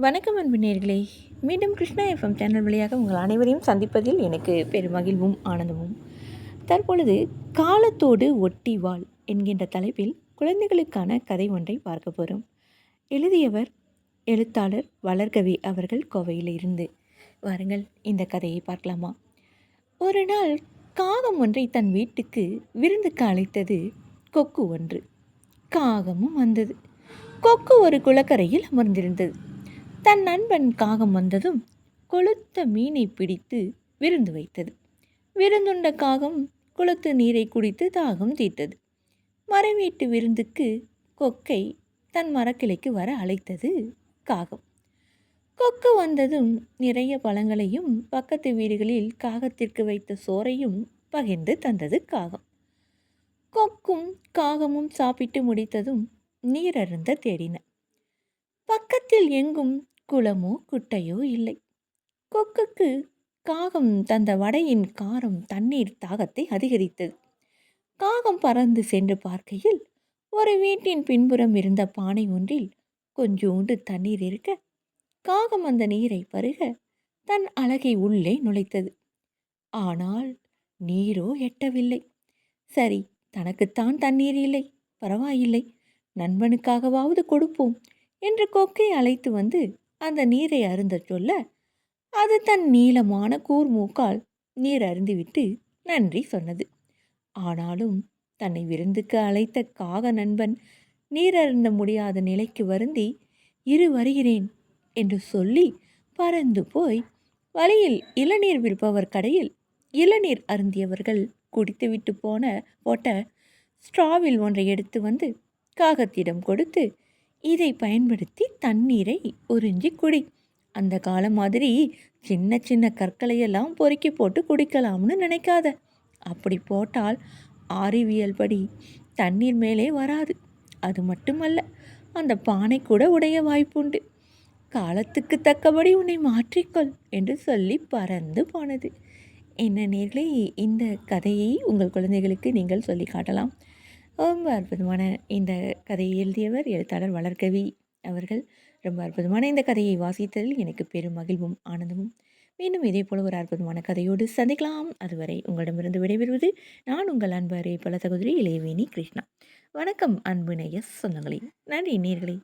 வணக்கம் அன்பு நேயர்களே. மீண்டும் கிருஷ்ணா எஃப்எம் சேனல் வழியாக உங்கள் அனைவரையும் சந்திப்பதில் எனக்கு பெருமகிழ்வும் ஆனந்தமும். தற்பொழுது காலத்தோடு ஒட்டி வாழ் என்கின்ற தலைப்பில் குழந்தைகளுக்கான கதை ஒன்றை பார்க்க போகிறோம். எழுதியவர் எழுத்தாளர் வளர்கவி அவர்கள் கோவையிலிருந்து. வாருங்கள் இந்த கதையை பார்க்கலாமா. ஒரு நாள் காகம் ஒன்றை தன் வீட்டுக்கு விருந்துக்கு அழைத்தது கொக்கு ஒன்று. காகமும் வந்தது. கொக்கு ஒரு குளக்கரையில் அமர்ந்திருந்தது. தன் நண்பன் காகம் வந்ததும் கொளுத்த மீனை பிடித்து விருந்து வைத்தது. விருந்துண்ட காகம் குளத்து நீரை குடித்து தாகம் தீர்த்தது. மரவீட்டு விருந்துக்கு கொக்கை தன் மரக்கிளைக்கு வர அழைத்தது காகம். கொக்கு வந்ததும் நிறைய பழங்களையும் பக்கத்து வீடுகளில் காகத்திற்கு வைத்த சோறையும் பகிர்ந்து தந்தது காகம். கொக்கும் காகமும் சாப்பிட்டு முடித்ததும் நீரருந்த தேடின. பக்கத்தில் எங்கும் குளமோ குட்டையோ இல்லை. கொக்குக்கு காகம் தந்த வடையின் காரம் தண்ணீர் தாகத்தை அதிகரித்தது. காகம் பறந்து சென்று பார்க்கையில் ஒரு வீட்டின் பின்புறம் இருந்த பானை ஒன்றில் கொஞ்சோண்டு தண்ணீர் இருக்க, காகம் அந்த நீரை பருக தன் அலகை உள்ளே நுழைத்தது. ஆனால் நீரோ எட்டவில்லை. சரி, தனக்குத்தான் தண்ணீர் இல்லை, பரவாயில்லை, நண்பனுக்காகவாவது கொடுப்போம் என்று கொக்கை அழைத்து வந்து அந்த நீரை அருந்த சொல்ல, அது தன் நீளமான கூர்மூக்கால் நீர் அருந்திவிட்டு நன்றி சொன்னது. ஆனாலும் தன்னை விருந்துக்கு அழைத்த காக நண்பன் நீர் அருந்த முடியாத நிலைக்கு வருந்தி இரு வருகிறேன் என்று சொல்லி பறந்து போய் வழியில் இளநீர் விற்பவர் கடையில் இளநீர் அருந்தியவர்கள் குடித்துவிட்டு போட்ட ஸ்ட்ராவில் ஒன்றை எடுத்து வந்து காகத்திடம் கொடுத்து, இதை பயன்படுத்தி தண்ணீரை உறிஞ்சி குடி. அந்த காலம் மாதிரி சின்ன சின்ன கற்களையெல்லாம் பொறுக்கி போட்டு குடிக்கலாம்னு நினைக்காத. அப்படி போட்டால் அறிவியல் படி தண்ணீர் மேலே வராது. அது மட்டுமல்ல, அந்த பானை கூட உடைய வாய்ப்புண்டு. காலத்துக்கு தக்கபடி உன்னை மாற்றிக்கொள் என்று சொல்லி பறந்து போனது. என்ன நேர்களே, இந்த கதையை உங்கள் குழந்தைகளுக்கு நீங்கள் சொல்லி காட்டலாம். ரொம்ப அற்புதமான இந்த கதையை எழுதியவர் எழுத்தாளர் வளர்கவி அவர்கள். ரொம்ப அற்புதமான இந்த கதையை வாசித்ததில் எனக்கு பெரும் மகிழ்வும் ஆனந்தமும். மீண்டும் இதே போல ஒரு அற்புதமான கதையோடு சந்திக்கலாம். அதுவரை உங்களிடமிருந்து விடைபெறுவது நான் உங்கள் அன்பு அறிவிப்பாளர் சகோதரி இளையவேணி கிருஷ்ணா. வணக்கம் அன்பு நேய சொந்தங்களே. நன்றி நேயர்களே.